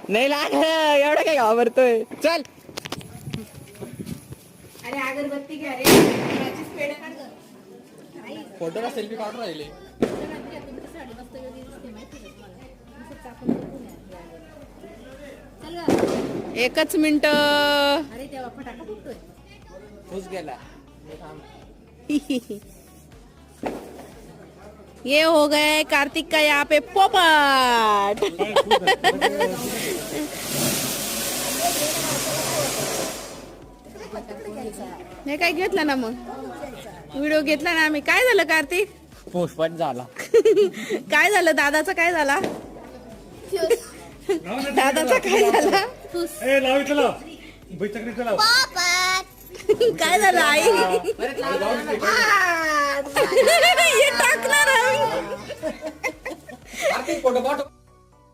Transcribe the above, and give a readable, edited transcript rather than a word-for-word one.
नाही लाग एवढं काय घाबरतोय चल. अरे अगरबत्ती घ्या रे. पेढे काढ गं. फोटो का सेल्फी काढून राहिले. एकच मिनिट. अरे तेव्हा फटाका फुटतोय. खुश गेला. ये हो गए कार्तिक का यहाँ पे पोपट. हे काय घेतलं ना मग व्हिडिओ घेतला ना आम्ही. काय झालं कार्तिक? पोस्टपाट झाला. काय झालं दादाचा काय झाला? दादाचा काय झाला? काय झालं आई? हे टाकणार आम्ही. फोटो